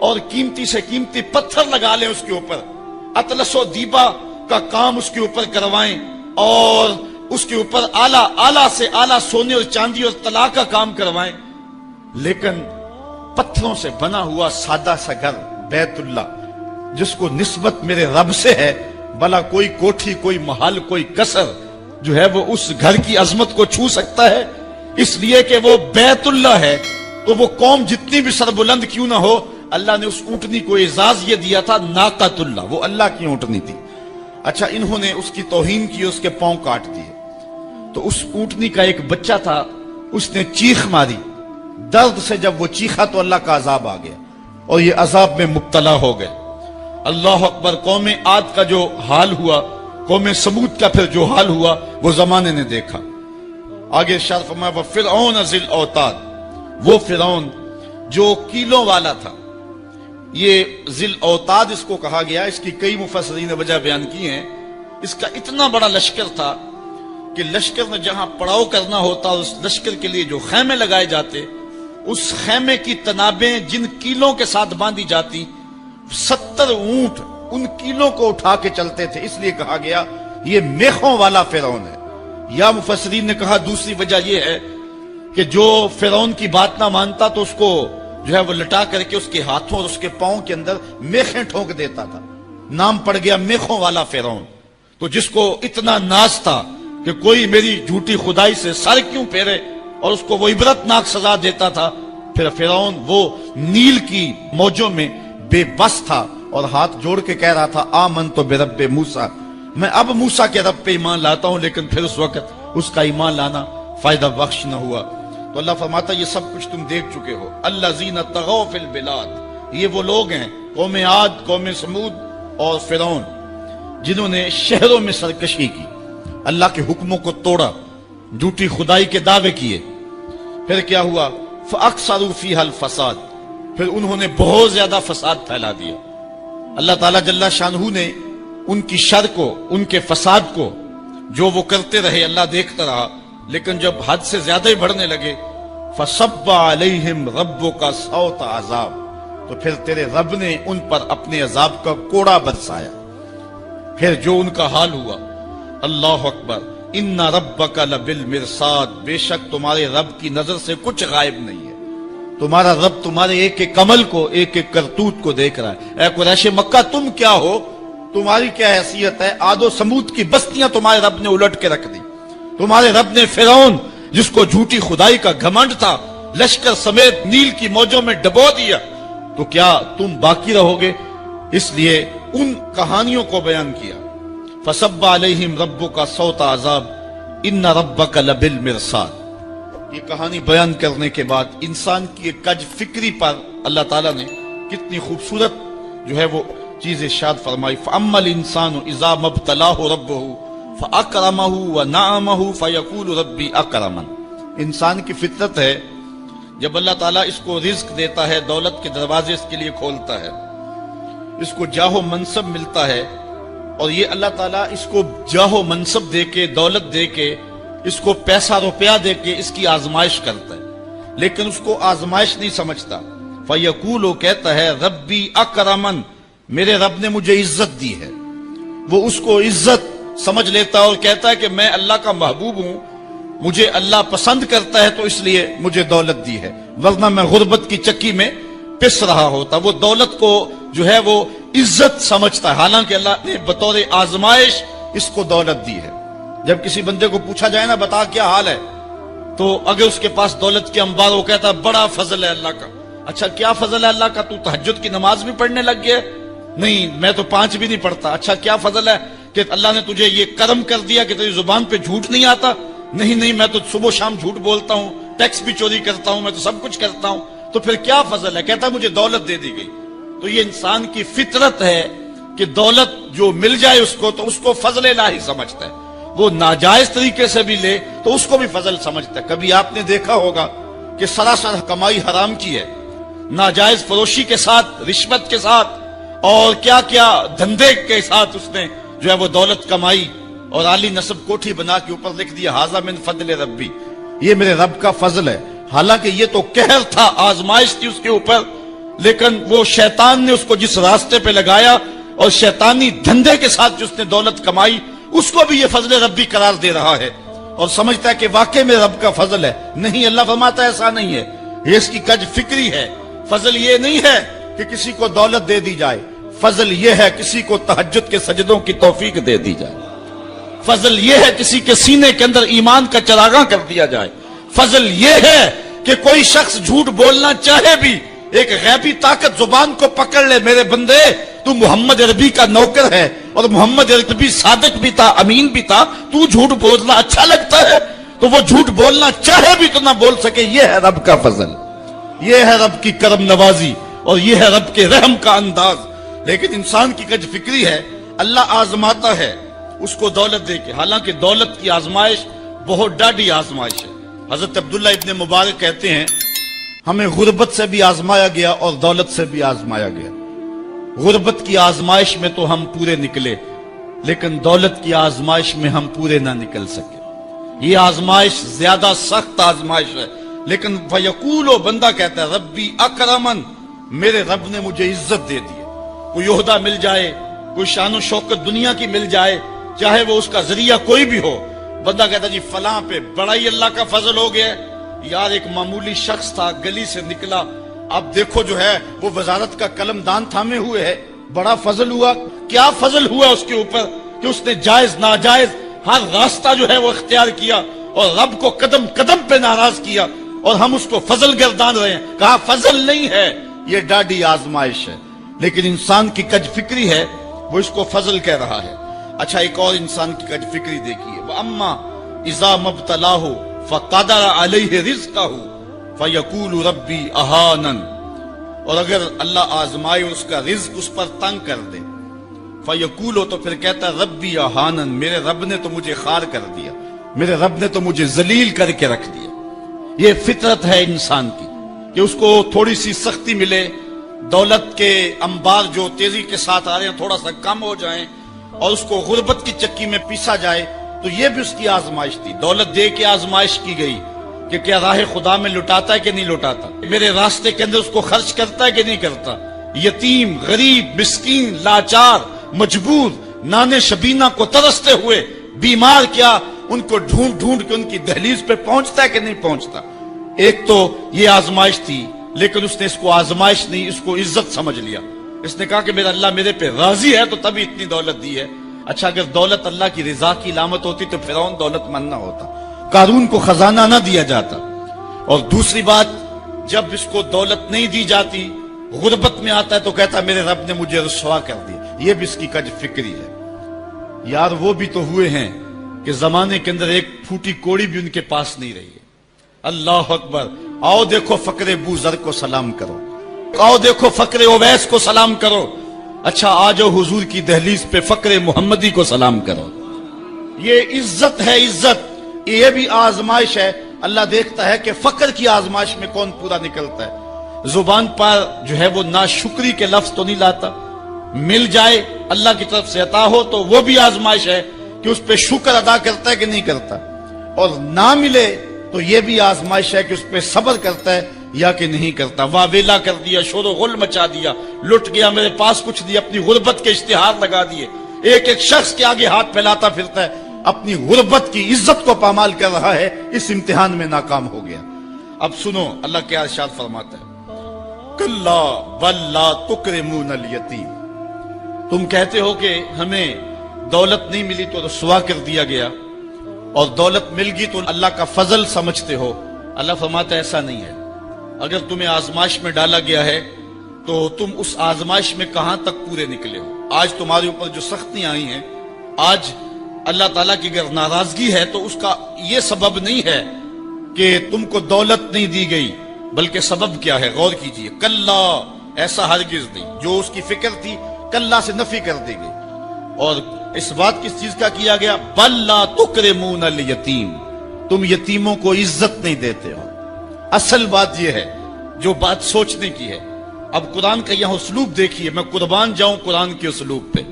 اور قیمتی سے قیمتی پتھر لگا لیں اس کے اوپر، اطلس و دیبا کا کام اس کے اوپر کروائیں، اور اس کے اوپر اعلیٰ سے اعلیٰ سونے اور چاندی اور طلا کا کام کروائیں، لیکن پتھروں سے بنا ہوا سادہ سا گھر بیت اللہ جس کو نسبت میرے رب سے ہے، بھلا کوئی کوٹھی، کوئی محل، کوئی قصر جو ہے وہ اس گھر کی عظمت کو چھو سکتا ہے؟ اس لیے کہ وہ بیت اللہ ہے، تو وہ قوم جتنی بھی سربلند کیوں نہ ہو، اللہ نے اس اونٹنی کو اعزاز یہ دیا تھا ناقۃ اللہ، وہ اللہ کی اونٹنی تھی۔ اچھا، انہوں نے اس کی توہین کی، اس کے پاؤں کاٹ دیے، تو اس اونٹنی کا ایک بچہ تھا، اس نے چیخ ماری، درد سے جب وہ چیخا تو اللہ کا عذاب آ گیا اور یہ عذاب میں مبتلا ہو گئے۔ اللہ اکبر، قوم عاد کا جو حال ہوا، قوم سمود کا پھر جو حال ہوا، وہ زمانے نے دیکھا۔ آگے ارشاد فرمایا وَفِرْعَوْنَ ذِي الْأَوْتَادِ، وہ فرعون جو کیلوں والا تھا۔ یہ ذی الاوتاد اس کو کہا گیا، اس کی کئی مفسرین نے وجہ بیان کی ہیں۔ اس کا اتنا بڑا لشکر تھا کہ لشکر میں جہاں پڑاؤ کرنا ہوتا، اس لشکر کے لیے جو خیمے لگائے جاتے، اس خیمے کی تنابیں جن کیلوں کے ساتھ باندھی جاتی، 70 اونٹ ان کیلوں کو اٹھا کے چلتے تھے، اس لیے کہا گیا یہ میخوں والا فرعون ہے۔ یا مفسرین نے کہا دوسری وجہ یہ ہے کہ جو فرعون کی بات نہ مانتا تو اس کو جو ہے وہ لٹا کر کے اس کے ہاتھوں اور اس کے پاؤں کے اندر میخیں ٹھونک دیتا تھا، نام پڑ گیا میخوں والا فرعون۔ تو جس کو اتنا ناز تھا کہ کوئی میری جھوٹی خدائی سے سر کیوں پھیرے، اور اس کو وہ عبرتناک سزا دیتا تھا، پھر فرعون وہ نیل کی موجوں میں بے بس تھا اور ہاتھ جوڑ کے کہہ رہا تھا آمنت برب موسیٰ، میں اب موسیٰ کے رب پہ ایمان لاتا ہوں، لیکن پھر اس وقت اس کا ایمان لانا فائدہ بخش نہ ہوا۔ تو اللہ فرماتا یہ سب کچھ تم دیکھ چکے ہو۔ الذین طغوا فی البلاد، یہ وہ لوگ ہیں قوم عاد، قوم سمود اور فرعون جنہوں نے شہروں میں سرکشی کی، اللہ کے حکموں کو توڑا، جھوٹی خدائی کے دعوے کیے۔ پھر کیا ہوا؟ فَأَكْثَرُوا فِيهَا الْفَسَادِ، پھر انہوں نے بہت زیادہ فساد پھیلا دیا۔ اللہ تعالیٰ جل شانہ نے ان کی شر کو، ان کے فساد کو جو وہ کرتے رہے اللہ دیکھتا رہا، لیکن جب حد سے زیادہ ہی بڑھنے لگے فَصَبَّ عَلَيْهِمْ رَبُّكَ صَوْتَ عَذَابٍ، تو پھر تیرے رب نے ان پر اپنے عذاب کا کوڑا برسایا۔ پھر جو ان کا حال ہوا، اللہ اکبر، ان ربک لبالمرصاد، بے شک تمہارے رب کی نظر سے کچھ غائب نہیں ہے، تمہارا رب تمہارے ایک ایک عمل کو، ایک ایک کرتوت کو دیکھ رہا ہے۔ اے قریش مکہ، تم کیا ہو؟ تمہاری کیا حیثیت ہے؟ عاد و سمود کی بستیاں تمہارے رب نے الٹ کے رکھ دی، تمہارے رب نے فرعون جس کو جھوٹی خدائی کا گھمنڈ تھا لشکر سمیت نیل کی موجوں میں ڈبو دیا، تو کیا تم باقی رہو گے؟ اس لیے ان کہانیوں کو بیان کیا۔ فَصَبَّ عَلَيْهِمْ رَبُّكَ صَوْتَ عَذَابٍ إِنَّ رَبَّكَ لَبِالْمِرْصَادِ۔ یہ کہانی بیان کرنے کے بعد انسان کی ایک کج فکری پر اللہ تعالیٰ نے کتنی خوبصورت جو ہے وہ چیز ارشاد فرمائی۔ فَأَمَّا الْإِنسَانُ إِذَا مَا ابْتَلَاهُ رَبُّهُ فَأَكْرَمَهُ وَنَعَمَهُ فَيَقُولُ رَبِّي أَكْرَمَنِ۔ انسان کی فطرت ہے جب اللہ تعالیٰ اس کو رزق دیتا ہے، دولت کے دروازے اس کے لیے کھولتا ہے، اس کو جاہ و منصب ملتا ہے، اور یہ اللہ تعالیٰ اس کو جاہ و منصب دے کے، دولت دے کے، اس کو پیسہ روپیہ دے کے اس کی آزمائش کرتا ہے، لیکن اس کو آزمائش نہیں سمجھتا۔ فَيَقُولُ، وہ کہتا ہے ربی اکرمن، میرے رب نے مجھے عزت دی ہے، وہ اس کو عزت سمجھ لیتا ہے اور کہتا ہے کہ میں اللہ کا محبوب ہوں، مجھے اللہ پسند کرتا ہے تو اس لیے مجھے دولت دی ہے، ورنہ میں غربت کی چکی میں پس رہا ہوتا۔ وہ دولت کو جو ہے وہ عزت سمجھتا ہے، حالانکہ اللہ نے بطور آزمائش اس کو دولت دی ہے۔ جب کسی بندے کو پوچھا جائے نا بتا کیا حال ہے، تو اگر اس کے پاس دولت کے انبار، وہ کہتا ہے بڑا فضل ہے اللہ کا۔ اچھا کیا فضل ہے اللہ کا؟ تو تہجد کی نماز بھی پڑھنے لگ گیا؟ نہیں، میں تو 5 بھی نہیں پڑھتا۔ اچھا کیا فضل ہے کہ اللہ نے تجھے یہ کرم کر دیا کہ تیری زبان پہ جھوٹ نہیں آتا؟ نہیں، میں تو صبح و شام جھوٹ بولتا ہوں، ٹیکس بھی چوری کرتا ہوں، میں تو سب کچھ کرتا ہوں، تو پھر کیا فضل ہے؟ کہتا مجھے دولت دے دی گئی۔ تو یہ انسان کی فطرت ہے کہ دولت جو مل جائے اس کو تو اس کو فضل الہی سمجھتا ہے، وہ ناجائز طریقے سے بھی لے تو اس کو بھی فضل سمجھتا ہے۔ کبھی آپ نے دیکھا ہوگا کہ سراسر کمائی حرام کی ہے، ناجائز فروشی کے ساتھ، رشوت کے ساتھ اور کیا کیا دھندے کے ساتھ اس نے جو ہے وہ دولت کمائی، اور عالی نسب کوٹھی بنا کے اوپر لکھ دیا ھذا من فضل ربی، یہ میرے رب کا فضل ہے۔ حالانکہ یہ تو قہر تھا، آزمائش تھی اس کے اوپر، لیکن وہ شیطان نے اس کو جس راستے پہ لگایا اور شیطانی دھندے کے ساتھ جو اس نے دولت کمائی، اس کو بھی یہ فضل ربی قرار دے رہا ہے اور سمجھتا ہے کہ واقعی میں رب کا فضل ہے۔ نہیں، اللہ فرماتا ہے ایسا نہیں ہے، یہ اس کی کج فکری ہے۔ فضل یہ نہیں ہے کہ کسی کو دولت دے دی جائے، فضل یہ ہے کسی کو تہجد کے سجدوں کی توفیق دے دی جائے، فضل یہ ہے کسی کے سینے کے اندر ایمان کا چراغاں کر دیا جائے، فضل یہ ہے کہ کوئی شخص جھوٹ بولنا چاہے بھی ایک غیبی طاقت زبان کو پکڑ لے، میرے بندے تو محمد عربی کا نوکر ہے اور محمد عربی صادق بھی تھا، امین بھی تھا، تو جھوٹ بولنا اچھا لگتا ہے تو وہ جھوٹ بولنا چاہے بھی تو نہ بول سکے۔ یہ ہے رب کا فضل، یہ ہے رب کی کرم نوازی اور یہ ہے رب کے رحم کا انداز۔ لیکن انسان کی کج فکری ہے، اللہ آزماتا ہے اس کو دولت دے کے، حالانکہ دولت کی آزمائش بہت ڈاڈی آزمائش ہے۔ حضرت عبداللہ ابن مبارک کہتے ہیں ہمیں غربت سے بھی آزمایا گیا اور دولت سے بھی آزمایا گیا۔ غربت کی آزمائش میں تو ہم پورے نکلے، لیکن دولت کی آزمائش میں ہم پورے نہ نکل سکے۔ یہ آزمائش زیادہ سخت آزمائش ہے، لیکن فیقولو بندہ کہتا ہے ربی اکرمن، میرے رب نے مجھے عزت دے دی ہے۔ کوئی عہدہ مل جائے، کوئی شان و شوکت دنیا کی مل جائے، چاہے وہ اس کا ذریعہ کوئی بھی ہو، بندہ کہتا ہے جی فلاں پہ بڑا ہی اللہ کا فضل ہو گیا۔ یار ایک معمولی شخص تھا، گلی سے نکلا، اب دیکھو جو ہے وہ وزارت کا قلم دان تھامے ہوئے ہے، بڑا فضل ہوا۔ کیا فضل ہوا اس کے اوپر کہ اس نے جائز ناجائز ہر راستہ جو ہے وہ اختیار کیا اور رب کو قدم قدم پہ ناراض کیا، اور ہم اس کو فضل گردان رہے ہیں۔ کہا فضل نہیں ہے، یہ ڈاڈی آزمائش ہے۔ لیکن انسان کی کج فکری ہے، وہ اس کو فضل کہہ رہا ہے۔ اچھا ایک اور انسان کی کج فکری دیکھیے، وَأَمَّا إِذَا مَبْتَلَاهُ فَقَدَرَ عَلَيْهِ رِزْقَهُ فَيَقُولُ رَبِّي أَهَانَنِ، اور اگر اللہ آزمائے اس کا رزق اس پر تنگ کر دے، فَيَقُولُ تو پھر کہتا ہے ربی اہانن، میرے رب نے تو مجھے خار کر دیا، میرے رب نے تو مجھے ذلیل کر کے رکھ دیا۔ یہ فطرت ہے انسان کی کہ اس کو تھوڑی سی سختی ملے، دولت کے انبار جو تیزی کے ساتھ آ رہے ہیں تھوڑا سا کم ہو جائیں اور اس کو غربت کی چکی میں پیسا جائے، تو یہ بھی اس کی آزمائش تھی۔ دولت دے کے آزمائش کی گئی کہ کیا راہ خدا میں لٹاتا ہے کہ نہیں لٹاتا، میرے راستے کے اندر اس کو خرچ کرتا ہے کہ نہیں کرتا۔ یتیم، غریب، مسکین، لاچار، مجبور، نانے شبینہ کو ترستے ہوئے، بیمار، کیا ان کو ڈھونڈ ڈھونڈ کے ان کی دہلیز پہ پہنچتا ہے کہ نہیں پہنچتا۔ ایک تو یہ آزمائش تھی، لیکن اس نے اس کو آزمائش نہیں، اس کو عزت سمجھ لیا۔ اس نے کہا کہ میرا اللہ میرے پہ راضی ہے تو تبھی اتنی دولت دی ہے۔ اچھا اگر دولت اللہ کی رضا کی علامت ہوتی تو فرعون دولت مند نہ ہوتا، قارون کو خزانہ نہ دیا جاتا۔ اور دوسری بات، جب اس کو دولت نہیں دی جاتی، غربت میں آتا ہے تو کہتا میرے رب نے مجھے رسوا کر دیا۔ یہ بھی اس کی کج فکری ہے۔ یار وہ بھی تو ہوئے ہیں کہ زمانے کے اندر ایک پھوٹی کوڑی بھی ان کے پاس نہیں رہی ہے۔ اللہ اکبر، آؤ دیکھو فقر بو ذر کو سلام کرو، آؤ دیکھو فقر اویس کو سلام کرو، اچھا آ جاؤ حضور کی دہلیز پہ فقر محمدی کو سلام کرو۔ یہ عزت ہے، عزت، یہ بھی آزمائش ہے۔ اللہ دیکھتا ہے کہ فقر کی آزمائش میں کون پورا نکلتا ہے۔ زبان پر جو ہے وہ ناشکری کے لفظ تو نہیں لاتا، مل جائے اللہ کی طرف سے عطا ہو تو وہ بھی آزمائش ہے کہ اس پہ شکر ادا کرتا ہے کہ نہیں کرتا، اور نہ ملے تو یہ بھی آزمائش ہے کہ اس پہ صبر کرتا ہے یا کہ نہیں کرتا۔ واویلا کر دیا، شور و غل مچا دیا، لٹ گیا، میرے پاس کچھ دیا، اپنی غربت کے اشتہار لگا دیے۔ ایک ایک شخص کے آگے ہاتھ پھیلاتا پھرتا ہے، اپنی غربت کی عزت کو پامال کر رہا ہے، اس امتحان میں ناکام ہو گیا۔ اب سنو اللہ کیا ارشاد فرماتا ہے، کلا بل لا تکرمون الیتیم، تم کہتے ہو کہ ہمیں دولت نہیں ملی تو رسوا کر دیا گیا، اور دولت مل گئی تو اللہ کا فضل سمجھتے ہو۔ اللہ فرماتا ہے ایسا نہیں ہے۔ اگر تمہیں آزمائش میں ڈالا گیا ہے تو تم اس آزمائش میں کہاں تک پورے نکلے ہو۔ آج تمہارے اوپر جو سختیاں آئی ہیں، آج اللہ تعالیٰ کی اگر ناراضگی ہے تو اس کا یہ سبب نہیں ہے کہ تم کو دولت نہیں دی گئی، بلکہ سبب کیا ہے، غور کیجئے۔ کلا، ایسا ہرگز نہیں۔ جو اس کی فکر تھی کلا سے نفی کر دی گئی، اور اس بات کس چیز کا کیا گیا، بل لا تکرمون الیتیم، تم یتیموں کو عزت نہیں دیتے ہو۔ اصل بات یہ ہے جو بات سوچنے کی ہے۔ اب قرآن کا یہاں اسلوب دیکھیے، میں قربان جاؤں قرآن کے اسلوب پہ۔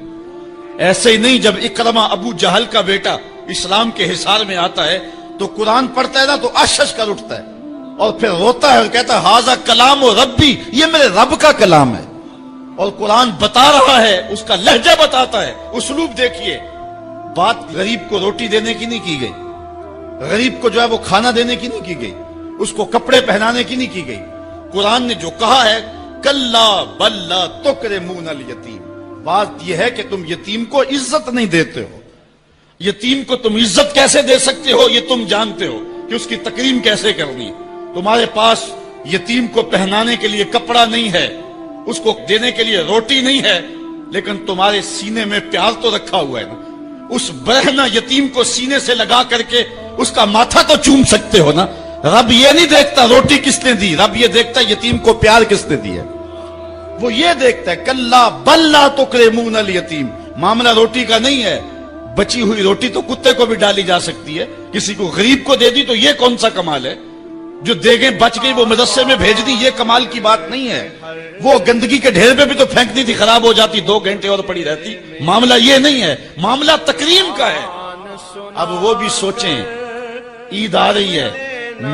ایسے ہی نہیں، جب اکرمہ ابو جہل کا بیٹا اسلام کے حصار میں آتا ہے تو قرآن پڑھتا ہے نا تو اشش کر اٹھتا ہے، اور پھر روتا ہے اور کہتا ہے ہاذا کلام و ربی، یہ میرے رب کا کلام ہے۔ اور قرآن بتا رہا ہے، اس کا لہجہ بتاتا ہے، اسلوب دیکھیے۔ بات غریب کو روٹی دینے کی نہیں کی گئی، غریب کو جو ہے وہ کھانا دینے کی نہیں کی گئی، اس کو کپڑے پہنانے کی نہیں کی گئی۔ قرآن نے جو کہا ہے کلا بل لا تکرمون الیتیم، بات یہ ہے کہ تم یتیم کو عزت نہیں دیتے ہو۔ یتیم کو تم عزت کیسے دے سکتے ہو یہ تم جانتے ہو کہ اس کی تکریم کیسے کرنی ہے۔ تمہارے پاس یتیم کو پہنانے کے لیے کپڑا نہیں ہے، اس کو دینے کے لیے روٹی نہیں ہے، لیکن تمہارے سینے میں پیار تو رکھا ہوا ہے نا۔ اس برہنہ یتیم کو سینے سے لگا کر کے اس کا ماتھا تو چوم سکتے ہو نا۔ رب یہ نہیں دیکھتا روٹی کس نے دی، رب یہ دیکھتا یتیم کو پیار کس نے دیا۔ وہ یہ دیکھتا ہے کلا بل لا تکرمون الیتیم، معاملہ روٹی کا نہیں ہے۔ بچی ہوئی روٹی تو کتے کو بھی ڈالی جا سکتی ہے، کسی کو غریب کو دے دی تو یہ کون سا کمال ہے؟ جو دیگیں بچ گئی وہ مدرسے میں بھیج دی، یہ کمال کی بات نہیں ہے۔ وہ گندگی کے ڈھیر پہ بھی تو پھینکنی تھی، خراب ہو جاتی، 2 گھنٹے اور پڑی رہتی۔ معاملہ یہ نہیں ہے، معاملہ تکریم کا ہے۔ اب وہ بھی سوچیں، عید آ رہی ہے،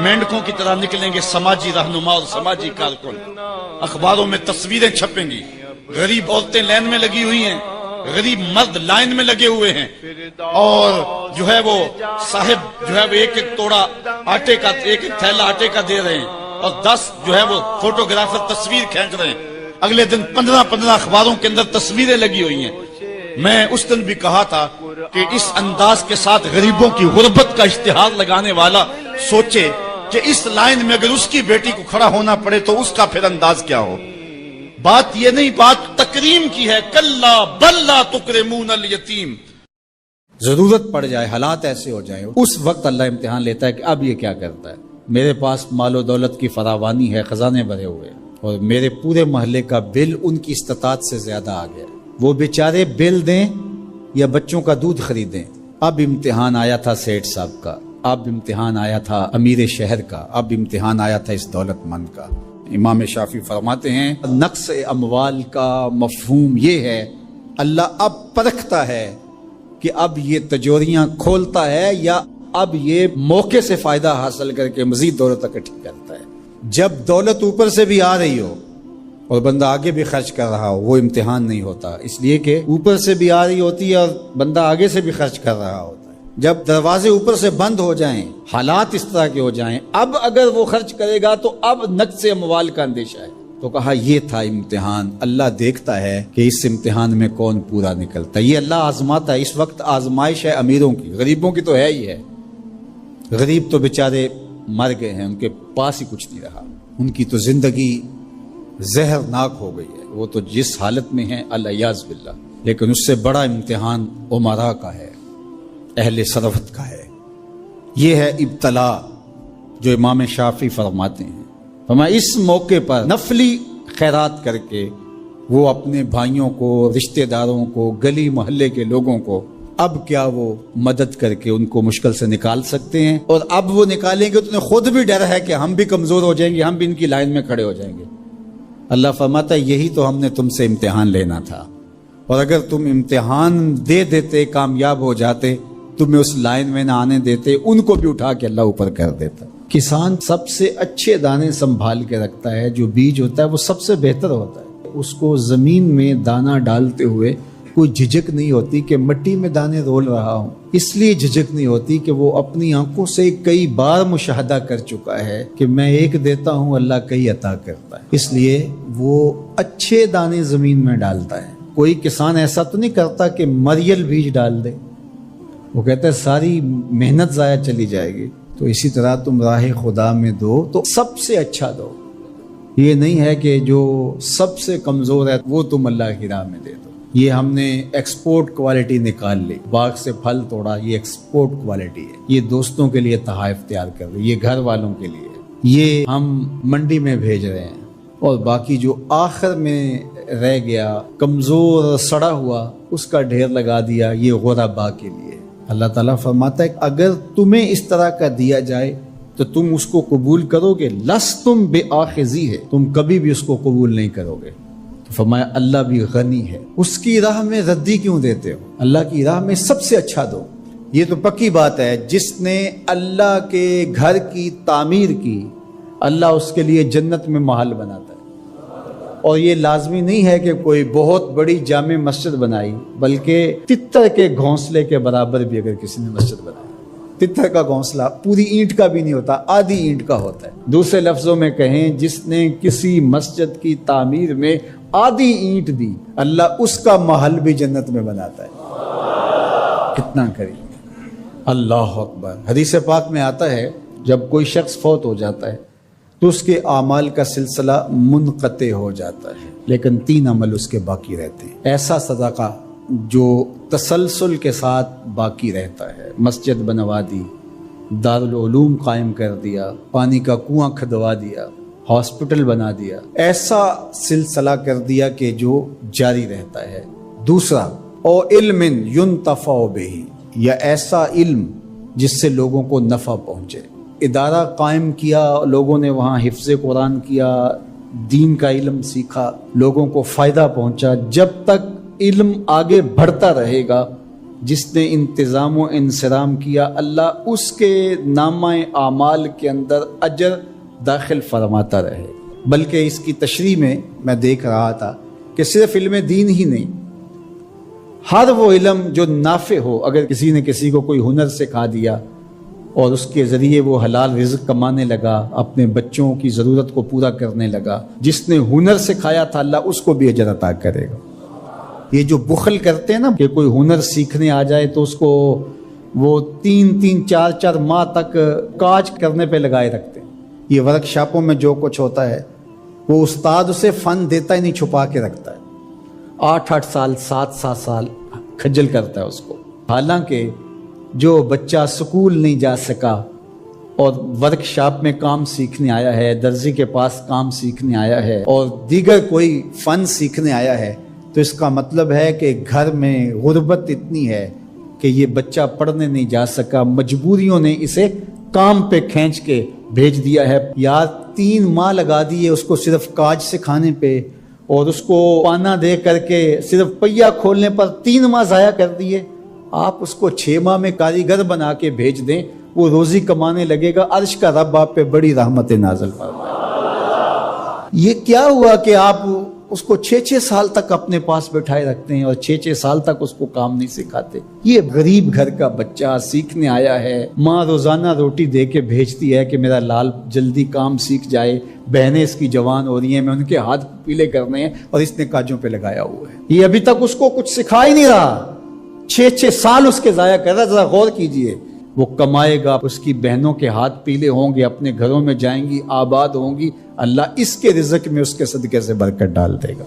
مینڈکوں کی طرح نکلیں گے سماجی رہنما اور سماجی کارکن، اخباروں میں تصویریں چھپیں گی، غریب عورتیں لائن میں لگی ہوئی ہیں، غریب مرد لائن میں لگے ہوئے ہیں، اور جو ہے وہ صاحب جو ہے وہ ایک ایک توڑا آٹے کا، ایک ایک تھیلا آٹے کا دے رہے ہیں، اور 10 جو ہے وہ فوٹوگرافر تصویر کھینچ رہے ہیں۔ اگلے دن 15 اخباروں کے اندر تصویریں لگی ہوئی ہیں۔ میں اس دن بھی کہا تھا کہ اس انداز کے ساتھ غریبوں کی غربت کا اشتہار لگانے والا سوچے کہ اس لائن میں اگر اس کی بیٹی کو کھڑا ہونا پڑے تو اس کا پھر انداز کیا ہو۔ بات یہ نہیں، بات تکریم کی ہے، کلا بل لا تکرمون الیتیم۔ ضرورت پڑ جائے، حالات ایسے ہو جائیں، اس وقت اللہ امتحان لیتا ہے کہ اب یہ کیا کرتا ہے۔ میرے پاس مال و دولت کی فراوانی ہے، خزانے بھرے ہوئے، اور میرے پورے محلے کا بل ان کی استطاعت سے زیادہ آ گیا، وہ بیچارے بل دیں یا بچوں کا دودھ خریدیں۔ اب امتحان آیا تھا سیٹھ صاحب کا، اب امتحان آیا تھا امیر شہر کا، اب امتحان آیا تھا اس دولت مند کا۔ امام شافعی فرماتے ہیں نقص اموال کا مفہوم یہ ہے، اللہ اب پرکھتا ہے کہ اب یہ تجوریاں کھولتا ہے یا اب یہ موقع سے فائدہ حاصل کر کے مزید دولت اکٹھی کرتا ہے۔ جب دولت اوپر سے بھی آ رہی ہو اور بندہ آگے بھی خرچ کر رہا ہو، وہ امتحان نہیں ہوتا، اس لیے کہ اوپر سے بھی آ رہی ہوتی ہے اور بندہ آگے سے بھی خرچ کر رہا ہوتا ہے۔ جب دروازے اوپر سے بند ہو جائیں، حالات اس طرح کے ہو جائیں، اب اگر وہ خرچ کرے گا تو اب نقص اموال کا اندیشہ ہے۔ تو کہا یہ تھا امتحان، اللہ دیکھتا ہے کہ اس امتحان میں کون پورا نکلتا ہے۔ یہ اللہ آزماتا ہے، اس وقت آزمائش ہے امیروں کی، غریبوں کی تو ہے ہی ہے۔ غریب تو بیچارے مر گئے ہیں، ان کے پاس ہی کچھ نہیں رہا، ان کی تو زندگی زہرناک ہو گئی ہے، وہ تو جس حالت میں ہیں الیاذ باللہ۔ لیکن اس سے بڑا امتحان امراء کا ہے، اہل ثروت کا ہے۔ یہ ہے ابتلا جو امام شافعی فرماتے ہیں۔ فرمایا اس موقع پر نفلی خیرات کر کے وہ اپنے بھائیوں کو، رشتہ داروں کو، گلی محلے کے لوگوں کو اب کیا وہ مدد کر کے ان کو مشکل سے نکال سکتے ہیں، اور اب وہ نکالیں گے تو انہیں خود بھی ڈر ہے کہ ہم بھی کمزور ہو جائیں گے، ہم بھی ان کی لائن میں کھڑے ہو جائیں گے۔ اللہ فرماتا ہے یہی تو ہم نے تم سے امتحان لینا تھا، اور اگر تم امتحان دے دیتے، کامیاب ہو جاتے، تمہیں اس لائن میں نہ آنے دیتے، ان کو بھی اٹھا کے اللہ اوپر کر دیتا۔ کسان سب سے اچھے دانے سنبھال کے رکھتا ہے، جو بیج ہوتا ہے وہ سب سے بہتر ہوتا ہے، اس کو زمین میں دانہ ڈالتے ہوئے کوئی جھجک نہیں ہوتی کہ مٹی میں دانے رول رہا ہوں، اس لیے جھجک نہیں ہوتی کہ وہ اپنی آنکھوں سے کئی بار مشاہدہ کر چکا ہے کہ میں ایک دیتا ہوں، اللہ کئی عطا کرتا ہے، اس لیے وہ اچھے دانے زمین میں ڈالتا ہے۔ کوئی کسان ایسا تو نہیں کرتا کہ مریل بیج ڈال دے، وہ کہتا ہے ساری محنت ضائع چلی جائے گی۔ تو اسی طرح تم راہ خدا میں دو تو سب سے اچھا دو، یہ نہیں ہے کہ جو سب سے کمزور ہے وہ تم اللہ کی راہ میں دے دو۔ یہ ہم نے ایکسپورٹ کوالٹی نکال لی، باغ سے پھل توڑا، یہ ایکسپورٹ کوالٹی ہے، یہ دوستوں کے لیے تحائف تیار کر رہے، یہ گھر والوں کے لیے، یہ ہم منڈی میں بھیج رہے ہیں، اور باقی جو آخر میں رہ گیا کمزور سڑا ہوا اس کا ڈھیر لگا دیا، یہ غربا کے لیے۔ اللہ تعالیٰ فرماتا ہے اگر تمہیں اس طرح کا دیا جائے تو تم اس کو قبول کرو گے، لستم بآخذی ہے، تم کبھی بھی اس کو قبول نہیں کرو گے۔ تو فرمایا اللہ بھی غنی ہے، اس کی راہ میں ردی کیوں دیتے ہو، اللہ کی راہ میں سب سے اچھا دو۔ یہ تو پکی بات ہے، جس نے اللہ کے گھر کی تعمیر کی، اللہ اس کے لیے جنت میں محل بناتا ہے۔ اور یہ لازمی نہیں ہے کہ کوئی بہت بڑی جامع مسجد بنائی، بلکہ تتر کے گھونسلے کے برابر بھی اگر کسی نے مسجد بنائی، تتر کا گھونسلہ پوری اینٹ کا بھی نہیں ہوتا، آدھی اینٹ کا ہوتا ہے۔ دوسرے لفظوں میں کہیں، جس نے کسی مسجد کی تعمیر میں آدھی اینٹ دی، اللہ اس کا محل بھی جنت میں بناتا ہے۔ کتنا کریم، اللہ اکبر۔ حدیث پاک میں آتا ہے جب کوئی شخص فوت ہو جاتا ہے تو اس کے اعمال کا سلسلہ منقطع ہو جاتا ہے، لیکن 3 عمل اس کے باقی رہتے ہیں۔ ایسا صدقہ جو تسلسل کے ساتھ باقی رہتا ہے، مسجد بنوا دی، دارالعلوم قائم کر دیا، پانی کا کنواں کھدوا دیا، ہاسپٹل بنا دیا، ایسا سلسلہ کر دیا کہ جو جاری رہتا ہے۔ دوسرا، او علم ينتفع بہ، یا ایسا علم جس سے لوگوں کو نفع پہنچے۔ ادارہ قائم کیا، لوگوں نے وہاں حفظ قرآن کیا، دین کا علم سیکھا، لوگوں کو فائدہ پہنچا۔ جب تک علم آگے بڑھتا رہے گا، جس نے انتظام و انصرام کیا، اللہ اس کے نامہ اعمال کے اندر اجر داخل فرماتا رہے۔ بلکہ اس کی تشریح میں دیکھ رہا تھا کہ صرف علم دین ہی نہیں، ہر وہ علم جو نافع ہو، اگر کسی نے کسی کو کوئی ہنر سکھا دیا اور اس کے ذریعے وہ حلال رزق کمانے لگا، اپنے بچوں کی ضرورت کو پورا کرنے لگا، جس نے ہنر سکھایا تھا اللہ اس کو بھی اجر عطا کرے گا۔ یہ جو بخل کرتے ہیں نا کہ کوئی ہنر سیکھنے آ جائے تو اس کو وہ 3 4 ماہ تک کاج کرنے پہ لگائے رکھتے ہیں۔ یہ ورک شاپوں میں جو کچھ ہوتا ہے، وہ استاد اسے فن دیتا ہی نہیں، چھپا کے رکھتا ہے۔ 8 سال 7 سال کھجل کرتا ہے اس کو۔ حالانکہ جو بچہ سکول نہیں جا سکا اور ورک شاپ میں کام سیکھنے آیا ہے، درزی کے پاس کام سیکھنے آیا ہے، اور دیگر کوئی فن سیکھنے آیا ہے، تو اس کا مطلب ہے کہ گھر میں غربت اتنی ہے کہ یہ بچہ پڑھنے نہیں جا سکا، مجبوریوں نے اسے کام پہ کھینچ کے بھیج دیا ہے۔ یا 3 ماہ لگا دیے اس کو صرف کاج سکھانے پہ، اور اس کو پانا دے کر کے صرف پہیا کھولنے پر 3 ماہ ضائع کر دیے۔ آپ اس کو 6 ماہ میں کاریگر بنا کے بھیج دیں، وہ روزی کمانے لگے گا، عرش کا رب آپ پہ بڑی رحمت نازل فرمائے۔ یہ کیا ہوا کہ آپ اس کو 6 سال تک اپنے پاس بٹھائے رکھتے ہیں اور 6 سال تک اس کو کام نہیں سکھاتے؟ یہ غریب گھر کا بچہ سیکھنے آیا ہے، ماں روزانہ روٹی دے کے بھیجتی ہے کہ میرا لال جلدی کام سیکھ جائے، بہنیں اس کی جوان ہو رہی ہیں، میں ان کے ہاتھ پیلے کرنے ہیں، اور اس نے کاجوں پہ لگایا ہوا ہے۔ یہ ابھی تک اس کو کچھ سکھا ہی نہیں رہا، 6 سال اس کے ضائع کر رہا۔ ذرا غور کیجئے، وہ کمائے گا، اس کی بہنوں کے ہاتھ پیلے ہوں گے، اپنے گھروں میں جائیں گی، آباد ہوں گی، اللہ اس کے رزق میں اس کے صدقے سے برکت ڈال دے گا۔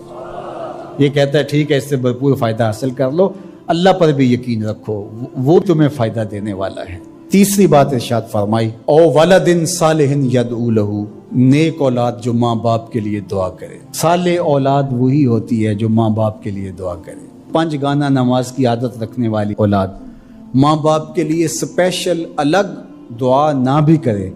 یہ کہتا ہے ٹھیک ہے، اس سے بھرپور فائدہ حاصل کر لو، اللہ پر بھی یقین رکھو، وہ تمہیں فائدہ دینے والا ہے۔ تیسری بات ارشاد فرمائی، او ولد صالح یدعو لہ، نیک اولاد جو ماں باپ کے لیے دعا کرے۔ صالح اولاد وہی ہوتی ہے جو ماں باپ کے لیے دعا کرے۔ 5 گانا نماز کی عادت رکھنے والی اولاد ماں باپ کے لیے اسپیشل الگ دعا نہ بھی کرے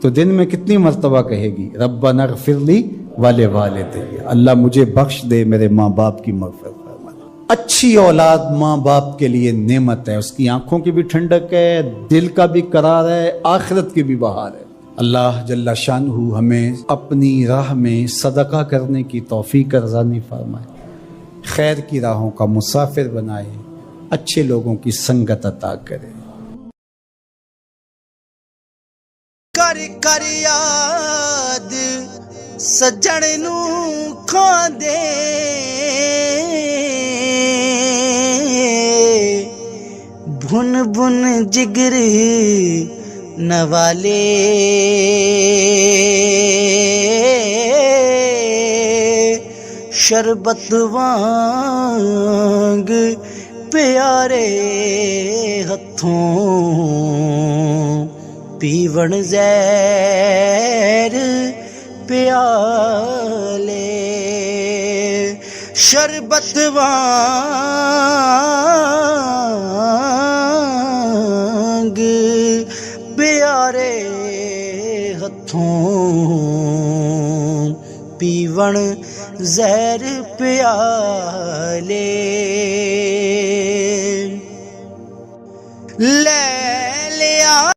تو دن میں کتنی مرتبہ کہے گی، ربنا اغفر لی ولوالدی، اللہ مجھے بخش دے، میرے ماں باپ کی مغفرت فرما دے۔ اچھی اولاد ماں باپ کے لیے نعمت ہے، اس کی آنکھوں کی بھی ٹھنڈک ہے، دل کا بھی قرار ہے، آخرت کی بھی بہار ہے۔ اللہ جل شانہ ہمیں اپنی راہ میں صدقہ کرنے کی توفیق رضانی فرمائے، خیر کی راہوں کا مسافر بنائے، اچھے لوگوں کی سنگت عطا کرے۔ کر کر یاد سجن نو کھاندے، بھن بھن جگر نوالے، شربت وانگ پیارے ہتھوں، پیون زہر پیالے، شربت وانگ پیارے ہتھوں، پیون زہر پیالے، لے لیا